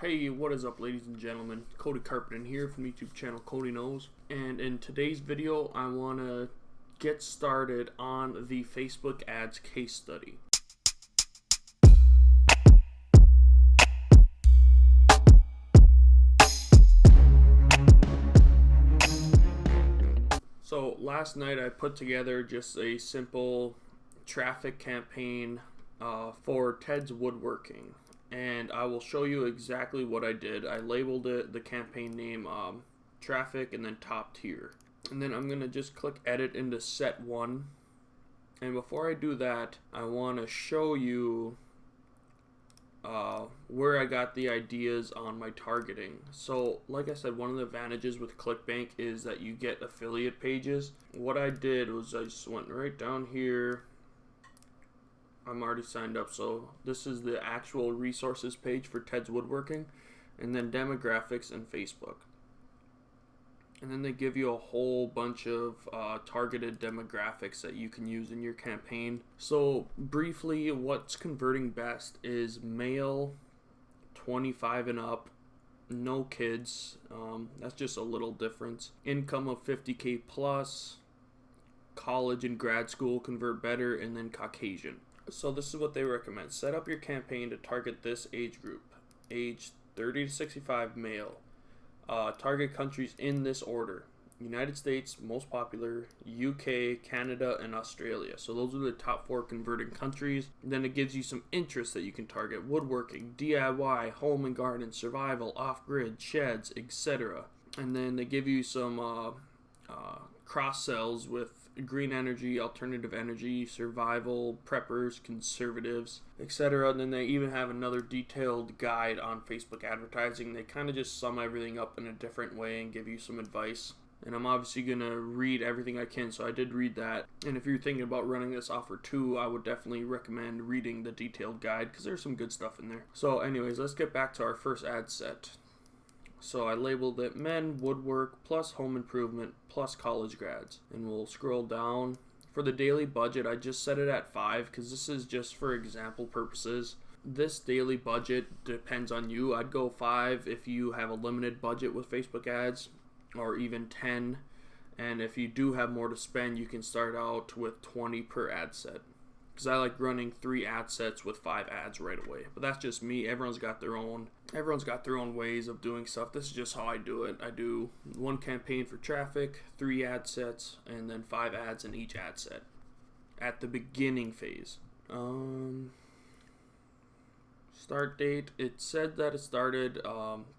Hey, what is up, ladies and gentlemen? Cody Carpenter here from YouTube channel Cody Knows. And in today's video, I want to get started on the Facebook ads case study. So last night I put together just a simple traffic campaign for Ted's Woodworking. And I will show you exactly what I did. I labeled it the campaign name traffic and then top tier. And then I'm going to just click edit into set one. And before I do that, I want to show you where I got the ideas on my targeting. So like I said, one of the advantages with ClickBank is that you get affiliate pages. What I did was I just went right down here. I'm already signed up, so this is the actual resources page for Ted's Woodworking, and then demographics and Facebook. And then they give you a whole bunch of targeted demographics that you can use in your campaign. So briefly, what's converting best is male, 25 and up, no kids. That's just a little difference. Income of 50K plus, college and grad school convert better, and then Caucasian. So this is what they recommend. Set up your campaign to target this age group. Age 30 to 65 male. Target countries in this order. United States, most popular, UK, Canada, and Australia. So those are the top 4 converting countries. And then it gives you some interests that you can target. Woodworking, DIY, home and garden, survival, off-grid, sheds, etc. And then they give you some cross-sells with green energy, alternative energy, survival, preppers, conservatives, etc. And then they even have another detailed guide on Facebook advertising. They kind of just sum everything up in a different way and give you some advice. And I'm obviously going to read everything I can, so I did read that. And if you're thinking about running this offer too, I would definitely recommend reading the detailed guide because there's some good stuff in there. So anyways, let's get back to our first ad set. So I labeled it men, woodwork, plus home improvement, plus college grads. And we'll scroll down. For the daily budget, I just set it at 5 because this is just for example purposes. This daily budget depends on you. I'd go 5 if you have a limited budget with Facebook ads, or even 10. And if you do have more to spend, you can start out with 20 per ad set. Because I like running 3 ad sets with 5 ads right away. But that's just me. Everyone's got their own ways of doing stuff. This is just how I do it. I do 1 campaign for traffic, 3 ad sets, and then 5 ads in each ad set at the beginning phase. Start date, it said that it started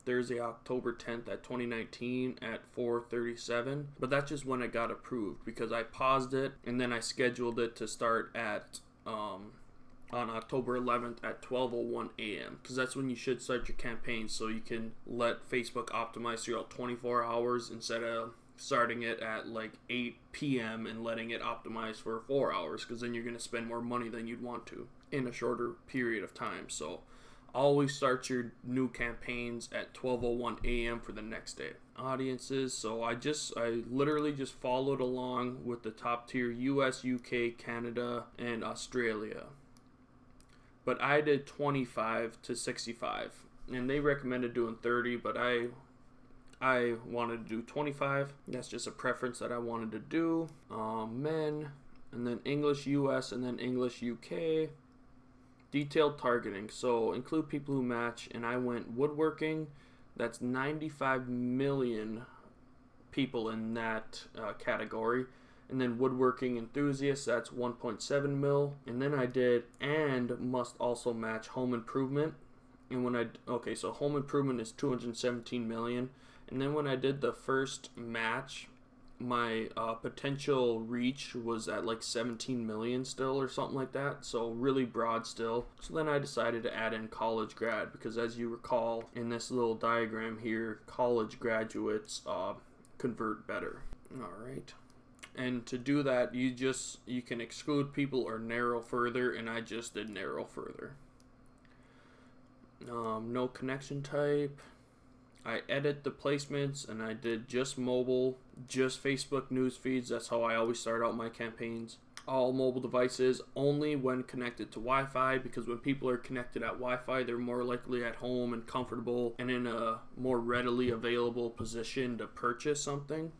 Thursday, October 10th at 2019 at 4:37, but that's just when it got approved because I paused it and then I scheduled it to start at on October 11th at 12:01 a.m. because that's when you should start your campaign, so you can let Facebook optimize throughout 24 hours instead of starting it at like 8 p.m. and letting it optimize for 4 hours, because then you're going to spend more money than you'd want to in a shorter period of time. So always start your new campaigns at 12:01 a.m. for the next day. Audiences, so I literally just followed along with the top tier US, UK, Canada, and Australia. But I did 25 to 65, and they recommended doing 30, but I wanted to do 25. That's just a preference that I wanted to do. Men, and then English US, and then English UK. Detailed targeting, so include people who match, and I went woodworking. That's 95 million people in that category. And then woodworking enthusiasts, that's 1.7 mil. And then I did and must also match home improvement. And so home improvement is 217 million. And then when I did the first match, my potential reach was at like 17 million still or something like that, so really broad still. So then I decided to add in college grad, because as you recall in this little diagram here, college graduates convert better. Alright, and to do that you can exclude people or narrow further, and I just did narrow further. No connection type. I edit the placements, and I did just mobile, just Facebook news feeds. That's how I always start out my campaigns. all mobile devices, only when connected to Wi-Fi, because when people are connected at Wi-Fi, they're more likely at home and comfortable and in a more readily available position to purchase something,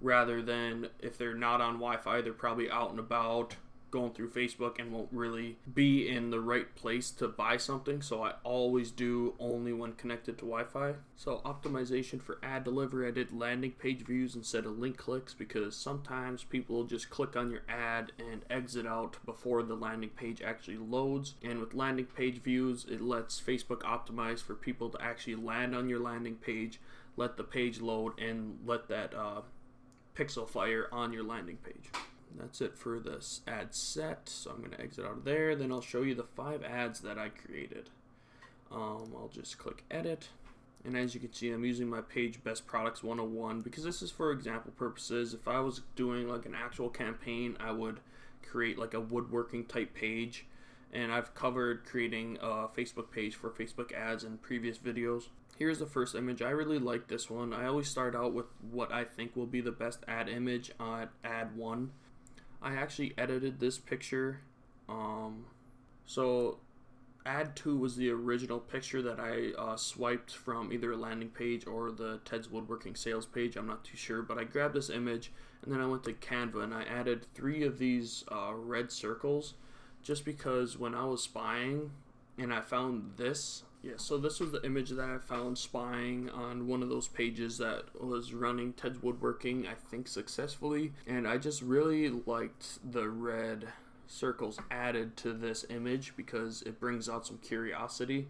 rather than if they're not on Wi-Fi, they're probably out and about going through Facebook and won't really be in the right place to buy something. So I always do only when connected to Wi-Fi. So optimization for ad delivery, I did landing page views instead of link clicks, because sometimes people will just click on your ad and exit out before the landing page actually loads. And with landing page views, it lets Facebook optimize for people to actually land on your landing page, let the page load, and let that pixel fire on your landing page. That's it for this ad set. So I'm going to exit out of there. Then I'll show you the 5 ads that I created. I'll just click edit. And as you can see, I'm using my page Best Products 101 because this is for example purposes. If I was doing like an actual campaign, I would create like a woodworking type page. And I've covered creating a Facebook page for Facebook ads in previous videos. Here's the first image. I really like this one. I always start out with what I think will be the best ad image on ad 1. I actually edited this picture. So ad 2 was the original picture that I swiped from either a landing page or the Ted's Woodworking sales page. I'm not too sure, but I grabbed this image and then I went to Canva and I added 3 of these red circles just because when I was spying and I found this. Yeah, so this was the image that I found spying on one of those pages that was running Ted's Woodworking, I think successfully. And I just really liked the red circles added to this image because it brings out some curiosity.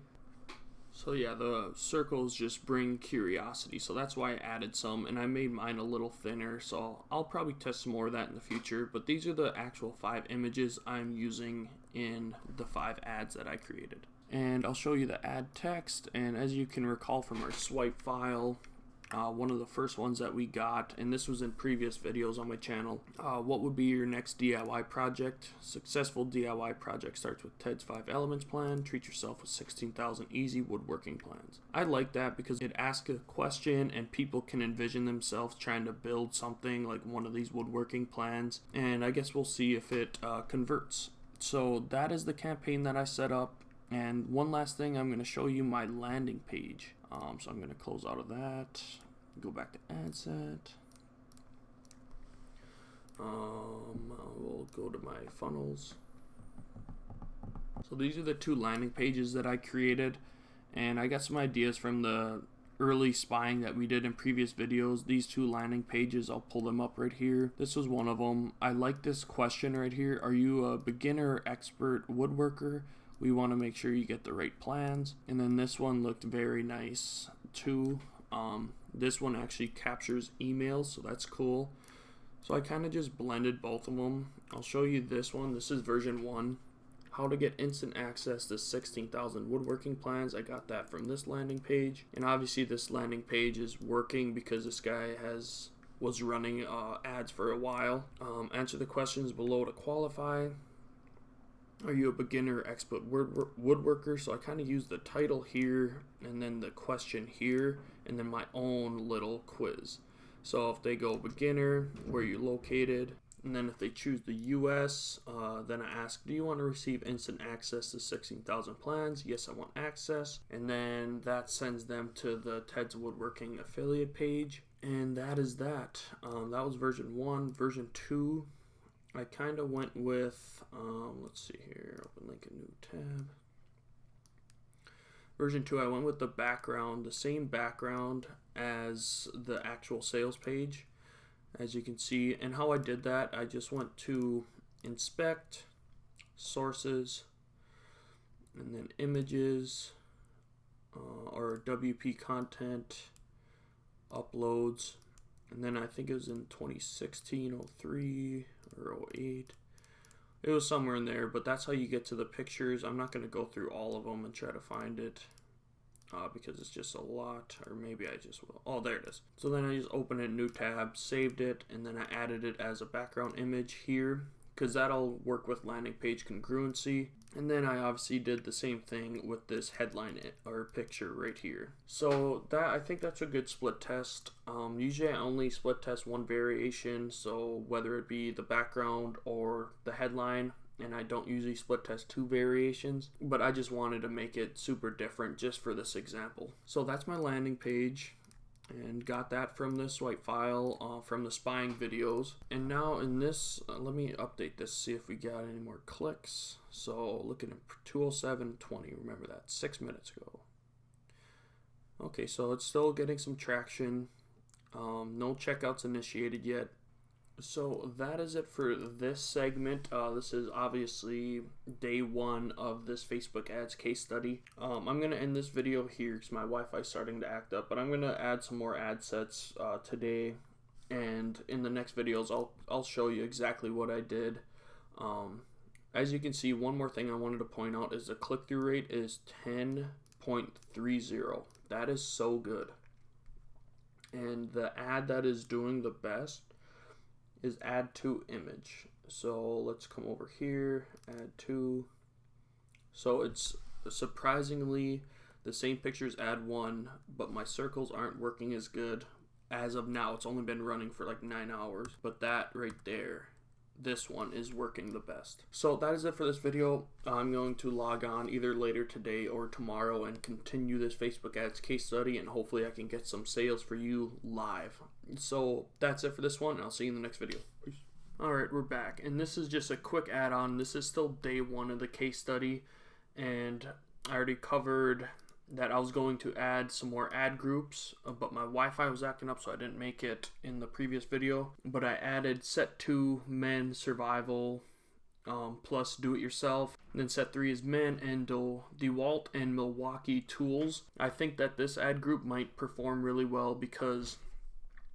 So yeah, the circles just bring curiosity. So that's why I added some, and I made mine a little thinner. So I'll probably test some more of that in the future. But these are the actual 5 images I'm using in the 5 ads that I created. And I'll show you the ad text, and as you can recall from our swipe file, one of the first ones that we got, and this was in previous videos on my channel, what would be your next DIY project? Successful DIY project starts with Ted's 5 elements plan. Treat yourself with 16,000 easy woodworking plans. I like that because it asks a question and people can envision themselves trying to build something like one of these woodworking plans, and I guess we'll see if it converts. So that is the campaign that I set up. And one last thing, I'm going to show you my landing page. So I'm going to close out of that, go back to ad set. We'll go to my funnels. So these are the 2 landing pages that I created, and I got some ideas from the early spying that we did in previous videos. These 2 landing pages, I'll pull them up right here. This was one of them. I like this question right here. Are you a beginner or expert woodworker? We want to make sure you get the right plans. And then this one looked very nice too. This one actually captures emails, so that's cool. So I kind of just blended both of them. I'll show you this one. This is version 1. How to get instant access to 16,000 woodworking plans. I got that from this landing page. And obviously this landing page is working because this guy was running ads for a while. Answer the questions below to qualify. Are you a beginner or expert woodworker? So I kind of used the title here and then the question here and then my own little quiz. So if they go beginner, where are you located? And then if they choose the US, then I ask, do you want to receive instant access to 16,000 plans? Yes, I want access. And then that sends them to the Ted's Woodworking affiliate page. And that is that. That was version 1. Version 2. I kind of went with, let's see here, open link a new tab. Version 2, I went with the background, the same background as the actual sales page, as you can see. And how I did that, I just went to inspect, sources, and then images, or WP content, uploads. And then I think it was in 2016, 03 or 08. It was somewhere in there, but that's how you get to the pictures. I'm not going to go through all of them and try to find it because it's just a lot, or maybe I just will. Oh, there it is. So then I just opened a new tab, saved it, and then I added it as a background image here because that'll work with landing page congruency. And then I obviously did the same thing with this headline or picture right here. So I think that's a good split test. Usually I only split test one variation, so whether it be the background or the headline, and I don't usually split test two variations, but I just wanted to make it super different just for this example. So that's my landing page, and got that from the swipe file from the spying videos. And now in this, let me update this, see if we got any more clicks. So looking at 207.20, remember that 6 minutes ago. Okay, so it's still getting some traction. No checkouts initiated yet. So that is it for this segment. This is obviously day one of this Facebook ads case study. I'm going to end this video here because my Wi-Fi is starting to act up, but I'm going to add some more ad sets today, and in the next videos I'll show you exactly what I did. As you can see, one more thing I wanted to point out is the click-through rate is 10.30. That is so good. And the ad that is doing the best is add to image. So let's come over here, add to. So it's surprisingly the same pictures add one, but my circles aren't working as good as of now. It's only been running for like 9 hours, but that right there, this one is working the best. So that is it for this video. I'm going to log on either later today or tomorrow and continue this Facebook ads case study, and hopefully I can get some sales for you live. So that's it for this one, and I'll see you in the next video. Peace. Alright, we're back, and this is just a quick add-on. This is still day one of the case study, and I already covered that I was going to add some more ad groups, but my Wi-Fi was acting up, so I didn't make it in the previous video. But I added set 2 men survival plus do it yourself, and then set 3 is men and DeWalt and Milwaukee tools. I think that this ad group might perform really well because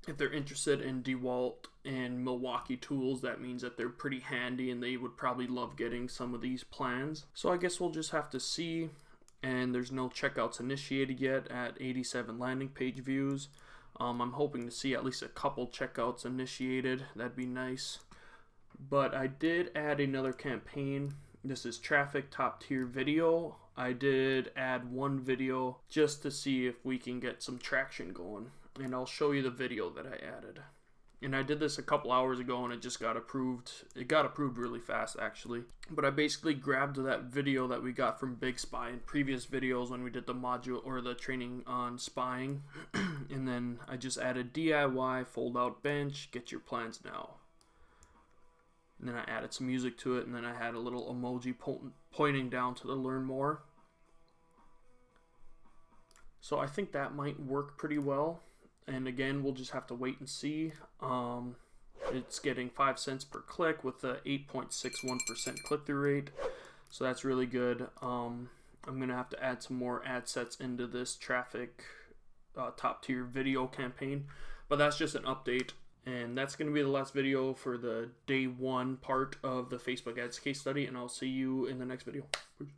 if they're interested in DeWalt and Milwaukee tools, that means that they're pretty handy and they would probably love getting some of these plans. So I guess we'll just have to see. And there's no checkouts initiated yet at 87 landing page views. I'm hoping to see at least a couple checkouts initiated. That'd be nice. But I did add another campaign. This is traffic top tier video. I did add one video just to see if we can get some traction going. And I'll show you the video that I added. And I did this a couple hours ago and it just got approved. It got approved really fast actually. But I basically grabbed that video that we got from Big Spy in previous videos when we did the module or the training on spying. And then I just added DIY fold out bench, get your plans now. And then I added some music to it, and then I had a little emoji pointing down to the learn more. So I think that might work pretty well. And again, we'll just have to wait and see. It's getting 5 cents per click with a 8.61% click-through rate. So that's really good. I'm going to have to add some more ad sets into this traffic top tier video campaign. But that's just an update. And that's going to be the last video for the day one part of the Facebook ads case study. And I'll see you in the next video. Peace.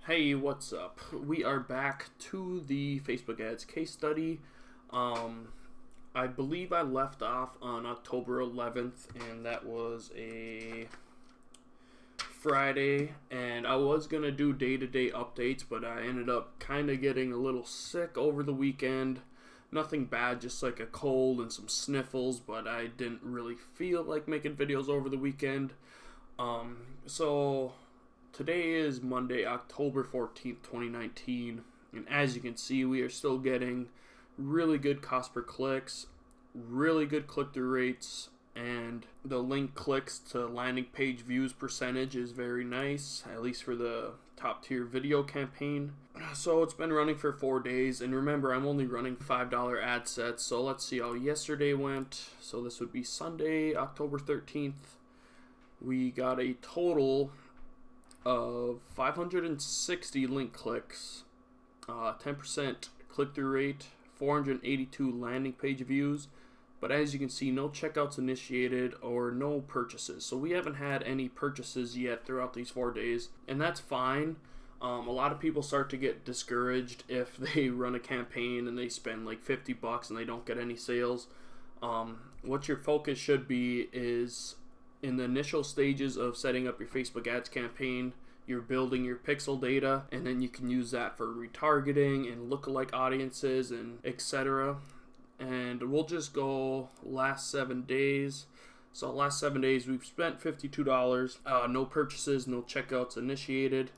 Hey, what's up? We are back to the Facebook ads case study. I believe I left off on October 11th, and that was a Friday, and I was going to do day-to-day updates, but I ended up kind of getting a little sick over the weekend. Nothing bad, just like a cold and some sniffles, but I didn't really feel like making videos over the weekend. So today is Monday, October 14th, 2019, and as you can see, we are still getting really good cost per clicks, really good click-through rates, and the link clicks to landing page views percentage is very nice, at least for the top tier video campaign. So it's been running for 4 days, and remember, I'm only running $5 ad sets, so let's see how yesterday went. So this would be Sunday, October 13th. We got a total of 560 link clicks, 10% click-through rate, 482 landing page views, but as you can see, no checkouts initiated or no purchases. So we haven't had any purchases yet throughout these 4 days, and that's fine. A lot of people start to get discouraged if they run a campaign and they spend like $50 and they don't get any sales. What your focus should be is in the initial stages of setting up your Facebook ads campaign, you're building your pixel data, and then you can use that for retargeting and lookalike audiences and etc. And we'll just go last 7 days. So last 7 days we've spent $52, no purchases, no checkouts initiated.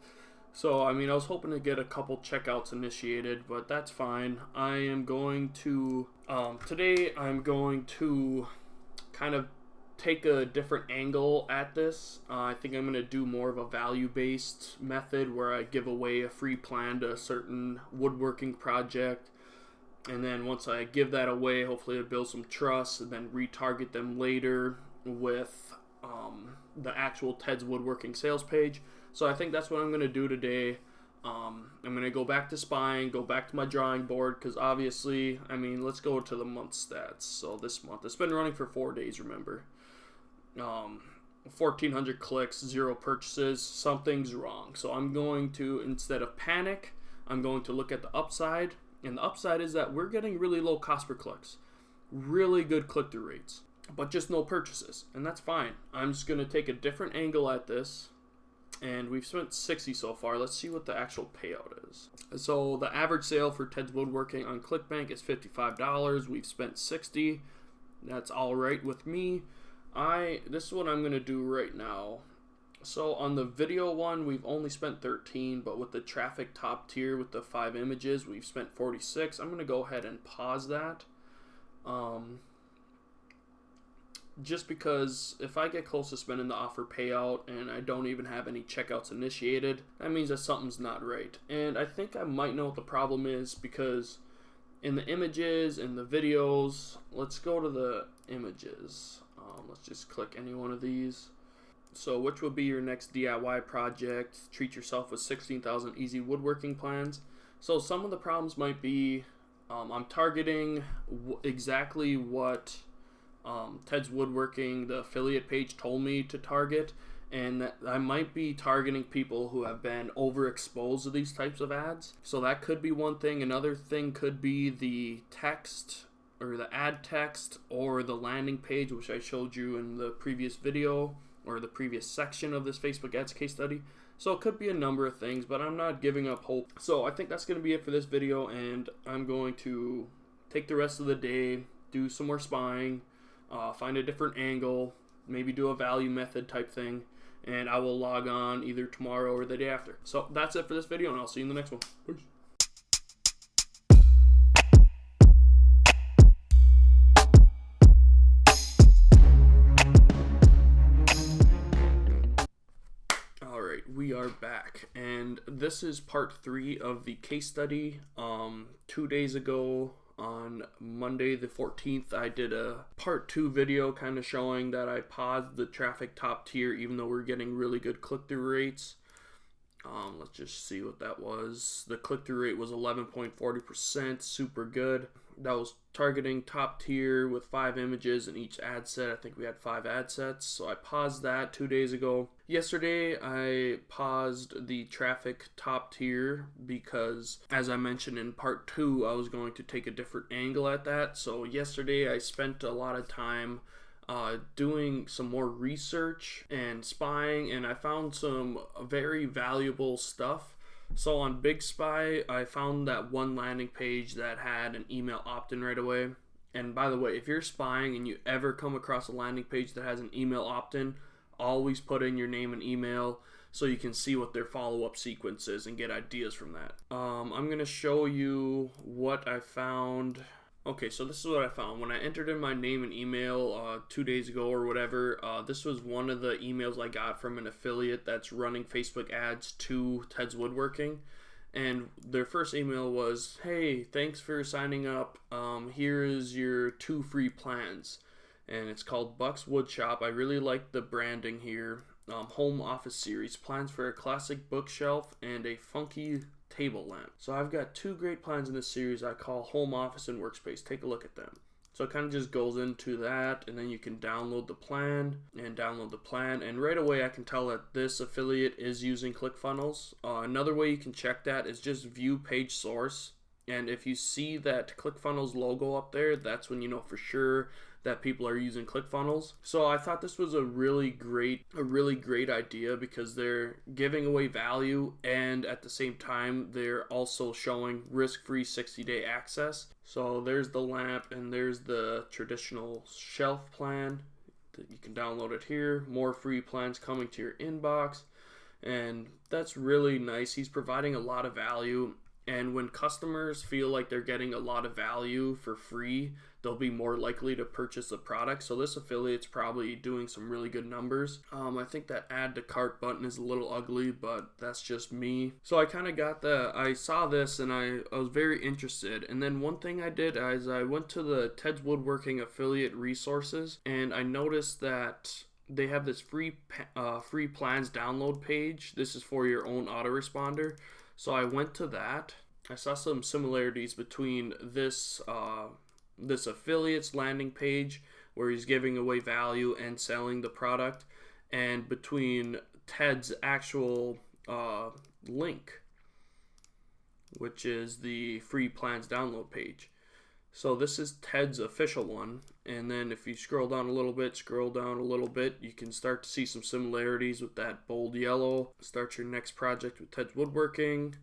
So I mean, I was hoping to get a couple checkouts initiated, but that's fine. I am going to today I'm going to kind of take a different angle at this. I think I'm going to do more of a value-based method where I give away a free plan to a certain woodworking project. And then once I give that away, hopefully it'll build some trust and then retarget them later with the actual Ted's Woodworking sales page. So I think that's what I'm going to do today. I'm going to go back to spying, go back to my drawing board, because obviously, I mean, let's go to the month stats. So this month, it's been running for 4 days, remember. 1,400 clicks, 0 purchases, something's wrong. So I'm going to, instead of panic, I'm going to look at the upside. And the upside is that we're getting really low cost per clicks, really good click-through rates, but just no purchases, and that's fine. I'm just going to take a different angle at this, and we've spent 60 so far. Let's see what the actual payout is. So the average sale for Ted's Woodworking on ClickBank is $55. We've spent 60. That's all right with me. This is what I'm going to do right now. So on the video one, we've only spent 13, but with the traffic top tier with the 5 images, we've spent 46. I'm going to go ahead and pause that. Just because if I get close to spending the offer payout and I don't even have any checkouts initiated, that means that something's not right. And I think I might know what the problem is, because in the images and the videos, let's go to the images. Let's just click any one of these. So which would be your next DIY project? Treat yourself with 16,000 easy woodworking plans. So some of the problems might be I'm targeting exactly what Ted's Woodworking, the affiliate page, told me to target, and that I might be targeting people who have been overexposed to these types of ads. So that could be one thing. Another thing could be the text, or the ad text, or the landing page, which I showed you in the previous video, or the previous section of this Facebook ads case study. So it could be a number of things, but I'm not giving up hope. So I think that's going to be it for this video, and I'm going to take the rest of the day, do some more spying, find a different angle, maybe do a value method type thing, and I will log on either tomorrow or the day after. So that's it for this video, and I'll see you in the next one. Peace. We are back, and this is part 3 of the case study. 2 days ago on Monday the 14th, I did a part 2 video kind of showing that I paused the traffic top tier even though we're getting really good click-through rates. Let's just see what that was. The click-through rate was 11.40%, super good. That was targeting top tier with 5 images in each ad set. I think we had 5 ad sets, so I paused that 2 days ago. Yesterday, I paused the traffic top tier because, as I mentioned in part 2, I was going to take a different angle at that. So yesterday, I spent a lot of time doing some more research and spying, and I found some very valuable stuff. So on Big Spy, I found that one landing page that had an email opt-in right away. And by the way, if you're spying and you ever come across a landing page that has an email opt-in, always put in your name and email so you can see what their follow-up sequence is and get ideas from that. I'm going to show you what I found. Okay, so this is what I found. When I entered in my name and email 2 days ago or whatever, this was one of the emails I got from an affiliate that's running Facebook ads to Ted's Woodworking. And their first email was, "Hey, thanks for signing up. Here is your 2 free plans." And it's called Buck's Woodshop. I really like the branding here. Home Office Series. Plans for a classic bookshelf and a funky table lamp. So I've got 2 great plans in this series I call Home Office and Workspace. Take a look at them. So it kind of just goes into that, and then you can download the plan, and right away I can tell that this affiliate is using ClickFunnels. Another way you can check that is just view page source, and if you see that ClickFunnels logo up there, that's when you know for sure that people are using ClickFunnels. So I thought this was a really great idea, because they're giving away value, and at the same time they're also showing risk-free 60-day access. So there's the lamp, and there's the traditional shelf plan. You can download it here. More free plans coming to your inbox, and that's really nice. He's providing a lot of value, and when customers feel like they're getting a lot of value for free, they'll be more likely to purchase the product. So this affiliate's probably doing some really good numbers. I think that add to cart button is a little ugly, but that's just me. So I kind of I saw this, and I was very interested. And then one thing I did is I went to the Ted's Woodworking affiliate resources, and I noticed that they have this free plans download page. This is for your own autoresponder. So I went to that. I saw some similarities between this affiliate's landing page, where he's giving away value and selling the product, and between Ted's actual link, which is the free plans download page. So this is Ted's official one, and then if you scroll down a little bit, you can start to see some similarities with that bold yellow. Start your next project with Ted's Woodworking,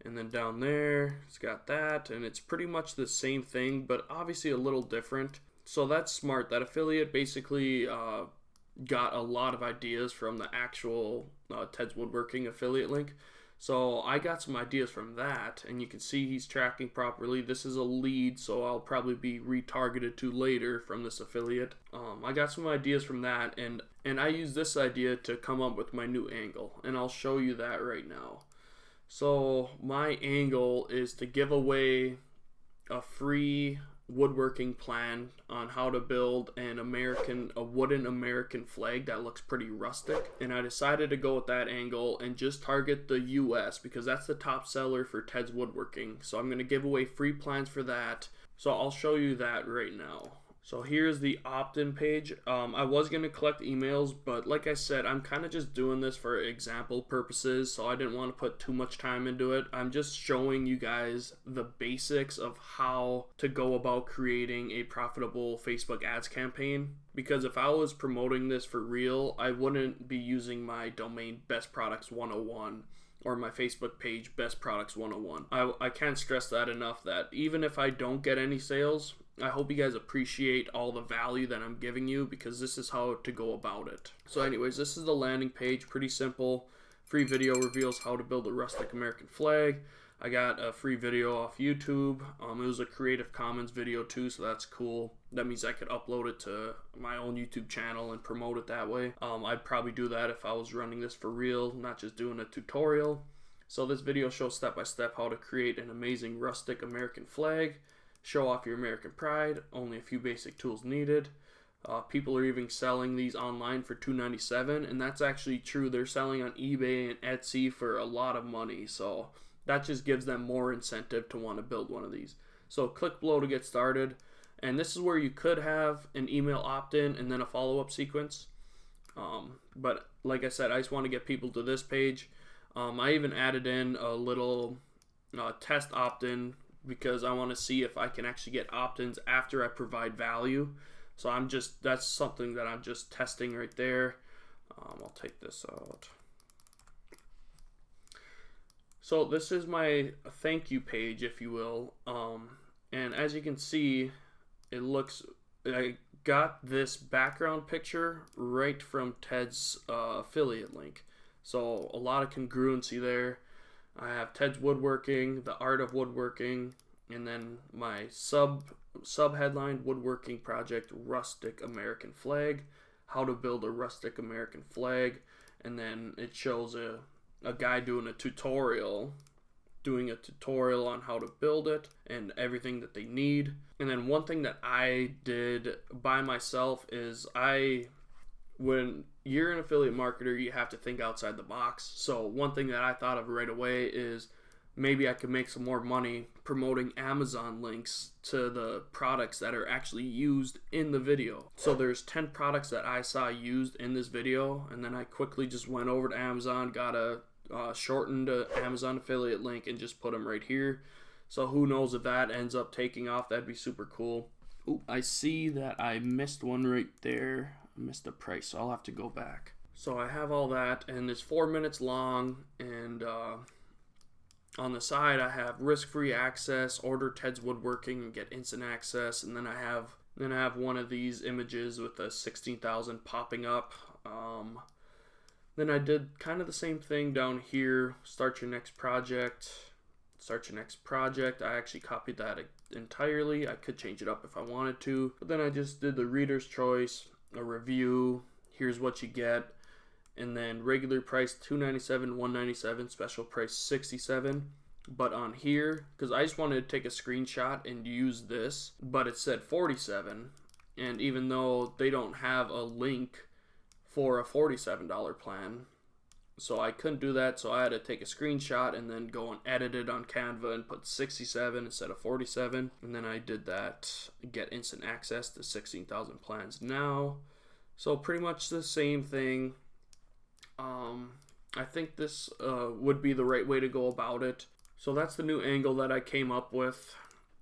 and then down there it's got that, and it's pretty much the same thing, but obviously a little different. So that's smart. That affiliate basically got a lot of ideas from the actual Ted's Woodworking affiliate link. So I got some ideas from that, and you can see he's tracking properly. This is a lead, so I'll probably be retargeted to later from this affiliate. I got some ideas from that, and I used this idea to come up with my new angle, and I'll show you that right now. So my angle is to give away a free woodworking plan on how to build a wooden American flag that looks pretty rustic, and I decided to go with that angle and just target the US, because that's the top seller for Ted's Woodworking. So I'm going to give away free plans for that, so I'll show you that right now. So here's the opt-in page. I was going to collect emails, but like I said, I'm kind of just doing this for example purposes, so I didn't want to put too much time into it. I'm just showing you guys the basics of how to go about creating a profitable Facebook ads campaign. Because if I was promoting this for real, I wouldn't be using my domain Best Products 101 or my Facebook page Best Products 101. I can't stress that enough, that even if I don't get any sales, I hope you guys appreciate all the value that I'm giving you, because this is how to go about it. So anyways, this is the landing page. Pretty simple. Free video reveals how to build a rustic American flag. I got a free video off YouTube. It was a Creative Commons video too, so that's cool. That means I could upload it to my own YouTube channel and promote it that way. I'd probably do that if I was running this for real, not just doing a tutorial. So this video shows step by step how to create an amazing rustic American flag. Show off your American pride. Only a few basic tools needed. People are even selling these online for $2.97, and that's actually true. They're selling on eBay and Etsy for a lot of money, so that just gives them more incentive to want to build one of these. So click below to get started, and this is where you could have an email opt-in and then a follow-up sequence. But like I said, I just want to get people to this page. I even added in a little test opt-in, because I want to see if I can actually get opt-ins after I provide value. So that's something that I'm just testing right there. I'll take this out. So this is my thank you page, if you will. And as you can see, I got this background picture right from Ted's affiliate link. So a lot of congruency there. I have Ted's Woodworking, the art of woodworking, and then my sub headline, woodworking project, rustic American flag, how to build a rustic American flag, and then it shows a guy doing a tutorial on how to build it and everything that they need. And then one thing that I did by myself is when you're an affiliate marketer, you have to think outside the box. So one thing that I thought of right away is maybe I could make some more money promoting Amazon links to the products that are actually used in the video. So there's 10 products that I saw used in this video, and then I quickly just went over to Amazon, got a shortened Amazon affiliate link, and just put them right here. So who knows if that ends up taking off. That'd be super cool. Ooh, I see that I missed one right there. I missed the price, so I'll have to go back. So I have all that, and it's 4 minutes long, and on the side I have risk-free access, order Ted's Woodworking and get instant access, and then I have one of these images with a 16,000 popping up. Then I did kind of the same thing down here. Start your next project. I actually copied that entirely. I could change it up if I wanted to, but then I just did the reader's choice, a review. Here's what you get. And then regular price $297, $197, special price $67. But on here, because I just wanted to take a screenshot and use this, but it said $47. And even though they don't have a link for a $47 plan, so I couldn't do that, so I had to take a screenshot and then go and edit it on Canva and put 67 instead of 47. And then I did that, get instant access to 16,000 plans now. So pretty much the same thing. I think this would be the right way to go about it. So that's the new angle that I came up with.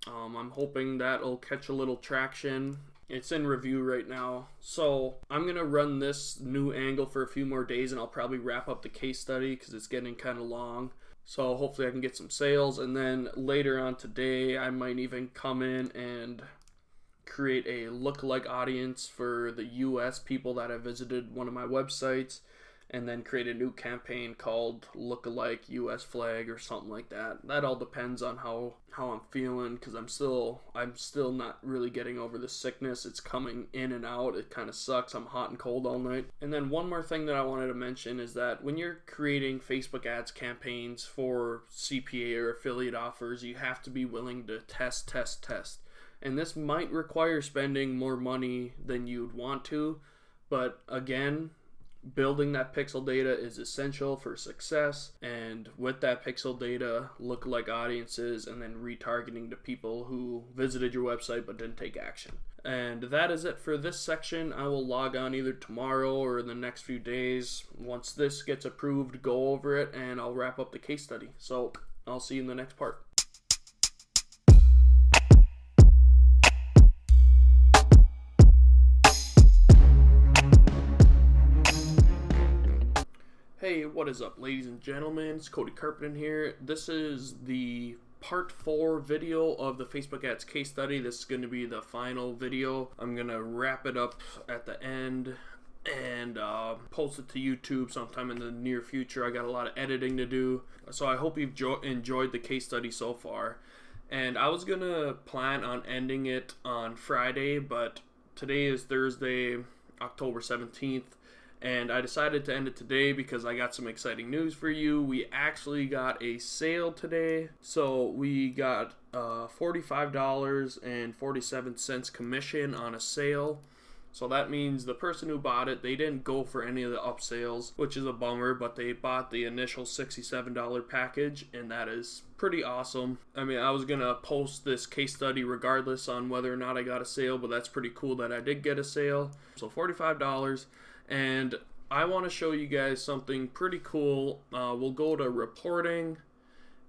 I'm hoping that'll catch a little traction. It's in review right now. So I'm going to run this new angle for a few more days, and I'll probably wrap up the case study because it's getting kind of long. So hopefully I can get some sales, and then later on today I might even come in and create a lookalike audience for the US people that have visited one of my websites, and then create a new campaign called Lookalike US Flag or something like that. That all depends on how I'm feeling, because I'm still not really getting over the sickness. It's coming in and out. It kind of sucks. I'm hot and cold all night. And then one more thing that I wanted to mention is that when you're creating Facebook ads campaigns for CPA or affiliate offers, you have to be willing to test. And this might require spending more money than you'd want to, but again, building that pixel data is essential for success, and with that pixel data, lookalike audiences, and then retargeting to people who visited your website but didn't take action. And that is it for this section. I will log on either tomorrow or in the next few days. Once this gets approved, go over it, and I'll wrap up the case study. So I'll see you in the next part. Hey, what is up, ladies and gentlemen? It's Cody Carpenter here. This is the part 4 video of the Facebook ads case study. This is going to be the final video. I'm going to wrap it up at the end and post it to YouTube sometime in the near future. I got a lot of editing to do, so I hope you've enjoyed the case study so far. And I was going to plan on ending it on Friday, but today is Thursday, October 17th. And I decided to end it today because I got some exciting news for you. We actually got a sale today. So we got $45.47 commission on a sale. So that means the person who bought it, they didn't go for any of the upsales, which is a bummer, but they bought the initial $67 package, and that is pretty awesome. I mean, I was going to post this case study regardless on whether or not I got a sale, but that's pretty cool that I did get a sale. So $45. And I want to show you guys something pretty cool. We'll go to reporting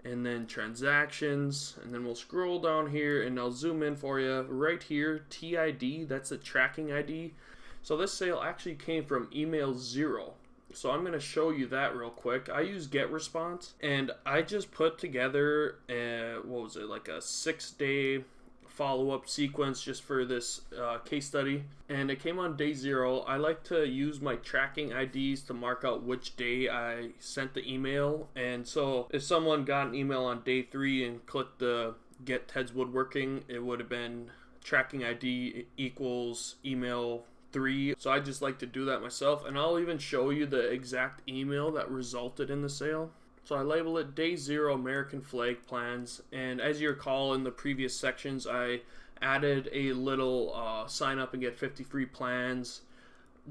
and then transactions, and then we'll scroll down here and I'll zoom in for you right here. TID, that's the tracking ID. So this sale actually came from email 0. So I'm going to show you that real quick. I use GetResponse, and I just put together like a 6-day follow-up sequence just for this case study, and it came on day 0. I like to use my tracking IDs to mark out which day I sent the email, and so if someone got an email on day 3 and clicked the Get Ted's Woodworking, it would have been tracking ID equals email 3. So I just like to do that myself, and I'll even show you the exact email that resulted in the sale. So I label it Day 0 American Flag Plans, and as you recall in the previous sections, I added a little sign up and get 50 free plans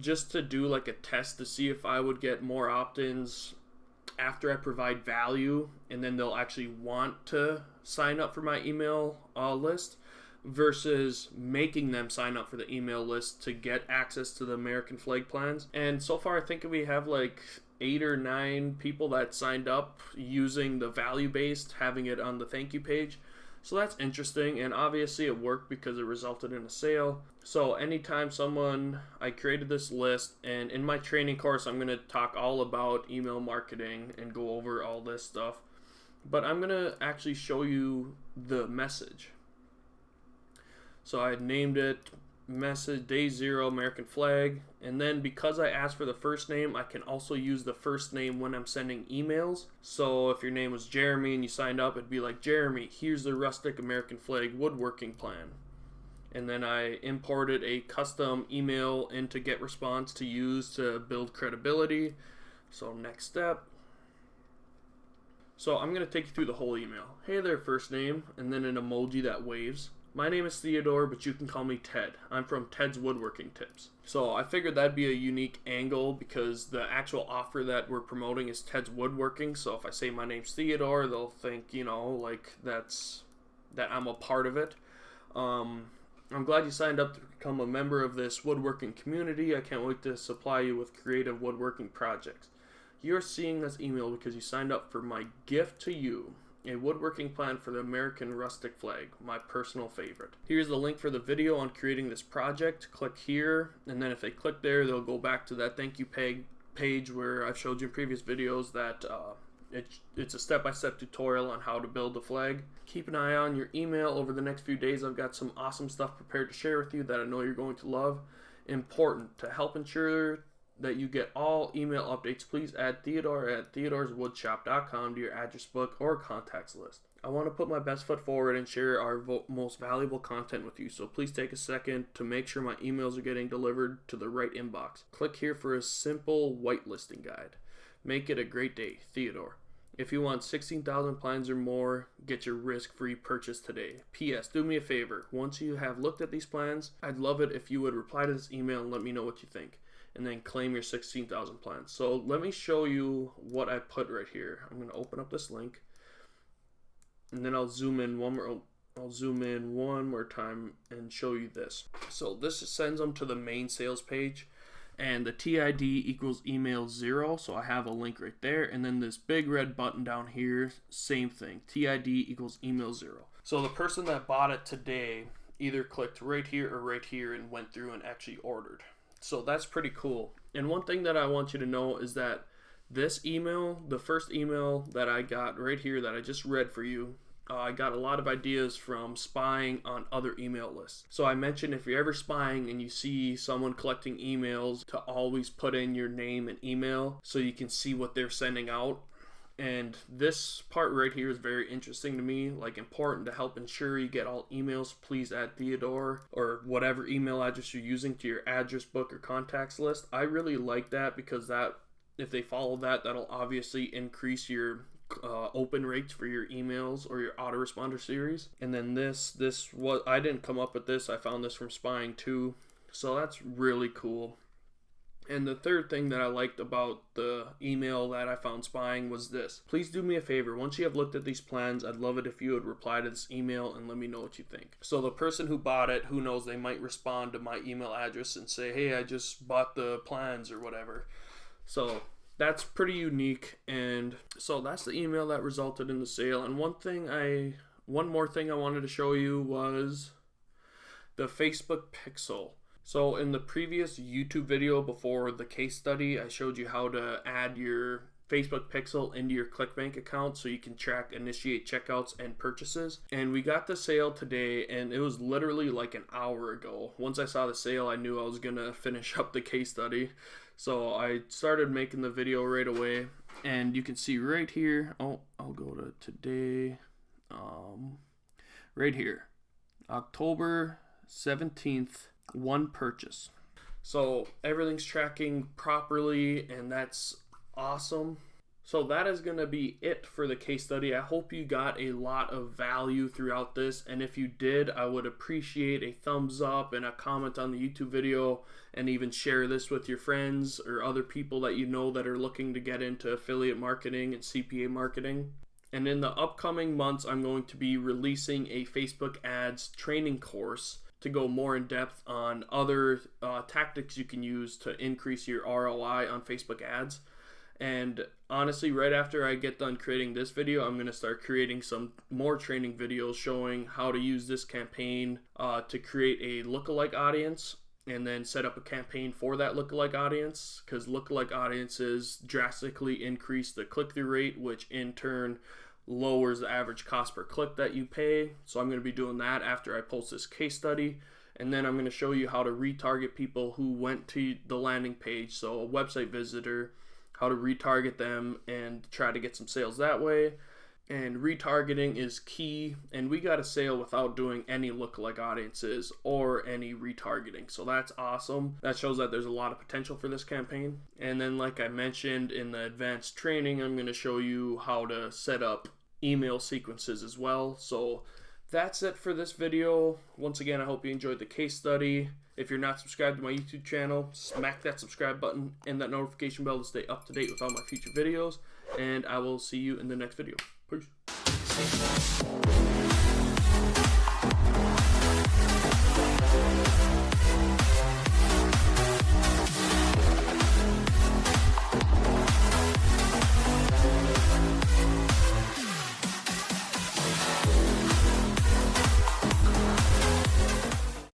just to do like a test to see if I would get more opt-ins after I provide value, and then they'll actually want to sign up for my email list, versus making them sign up for the email list to get access to the American flag plans. And so far I think we have like 8 or 9 people that signed up using the value based, having it on the thank you page. So that's interesting, and obviously it worked because it resulted in a sale. So anytime I created this list, and in my training course I'm going to talk all about email marketing and go over all this stuff, but I'm going to actually show you the message. So I named it message day 0 American flag, and then because I asked for the first name, I can also use the first name when I'm sending emails. So if your name was Jeremy and you signed up, it'd be like, Jeremy, here's the rustic American flag woodworking plan. And then I imported a custom email into GetResponse to use to build credibility. So next step. So I'm going to take you through the whole email. Hey there, first name, and then an emoji that waves. My name is Theodore, but you can call me Ted. I'm from Ted's Woodworking Tips. So I figured that'd be a unique angle because the actual offer that we're promoting is Ted's Woodworking. So if I say my name's Theodore, they'll think, like that I'm a part of it. I'm glad you signed up to become a member of this woodworking community. I can't wait to supply you with creative woodworking projects. You're seeing this email because you signed up for my gift to you. A woodworking plan for the American rustic flag, my personal favorite. Here's the link for the video on creating this project. Click here, and then if they click there, they'll go back to that thank you page where I've showed you in previous videos that it's a step-by-step tutorial on how to build the flag. Keep an eye on your email over the next few days. I've got some awesome stuff prepared to share with you that I know you're going to love. Important to help ensure that you get all email updates, please add Theodore at theodoreswoodshop.com to your address book or contacts list. I want to put my best foot forward and share our most valuable content with you, so please take a second to make sure my emails are getting delivered to the right inbox. Click here for a simple whitelisting guide. Make it a great day, Theodore. If you want 16,000 plans or more, get your risk-free purchase today. P.S. Do me a favor. Once you have looked at these plans, I'd love it if you would reply to this email and let me know what you think, and then claim your 16,000 plans. So let me show you what I put right here. I'm going to open up this link, and then I'll zoom in one more time and show you this. So this sends them to the main sales page, and the TID equals email 0. So I have a link right there, and then this big red button down here, same thing. TID equals email 0. So the person that bought it today either clicked right here or right here and went through and actually ordered. So that's pretty cool. And one thing that I want you to know is that this email, the first email that I got right here that I just read for you, I got a lot of ideas from spying on other email lists. So I mentioned if you're ever spying and you see someone collecting emails, to always put in your name and email so you can see what they're sending out. And this part right here is very interesting to me, like important to help ensure you get all emails. Please add Theodore or whatever email address you're using to your address book or contacts list. I really like that because that, if they follow that, that'll obviously increase your open rates for your emails or your autoresponder series. And then this was, I didn't come up with this, I found this from spying too, so that's really cool. And the third thing that I liked about the email that I found spying was this. Please do me a favor. Once you have looked at these plans, I'd love it if you would reply to this email and let me know what you think. So the person who bought it, who knows, they might respond to my email address and say, hey, I just bought the plans or whatever. So that's pretty unique. And so that's the email that resulted in the sale. And one more thing I wanted to show you was the Facebook pixel. So in the previous YouTube video before the case study, I showed you how to add your Facebook pixel into your ClickBank account so you can track initiate checkouts and purchases. And we got the sale today, and it was literally like an hour ago. Once I saw the sale, I knew I was gonna finish up the case study. So I started making the video right away, and you can see right here, I'll go to today, right here, October 17th, one purchase. So everything's tracking properly, and that's awesome. So that is going to be it for the case study. I hope you got a lot of value throughout this, and if you did, I would appreciate a thumbs up and a comment on the YouTube video, and even share this with your friends or other people that you know that are looking to get into affiliate marketing and CPA marketing. And in the upcoming months, I'm going to be releasing a Facebook ads training course to go more in depth on other tactics you can use to increase your ROI on Facebook ads. And honestly, right after I get done creating this video, I'm going to start creating some more training videos showing how to use this campaign to create a lookalike audience, and then set up a campaign for that lookalike audience, because lookalike audiences drastically increase the click-through rate, which in turn lowers the average cost per click that you pay. So I'm going to be doing that after I post this case study. And then I'm going to show you how to retarget people who went to the landing page, so a website visitor, how to retarget them and try to get some sales that way. And retargeting is key, and we got a sale without doing any lookalike audiences or any retargeting, so that's awesome. That shows that there's a lot of potential for this campaign. And then, like I mentioned in the advanced training, I'm going to show you how to set up email sequences as well. So that's it for this video. Once again, I hope you enjoyed the case study. If you're not subscribed to my YouTube channel, smack that subscribe button and that notification bell to stay up to date with all my future videos. And I will see you in the next video. Peace.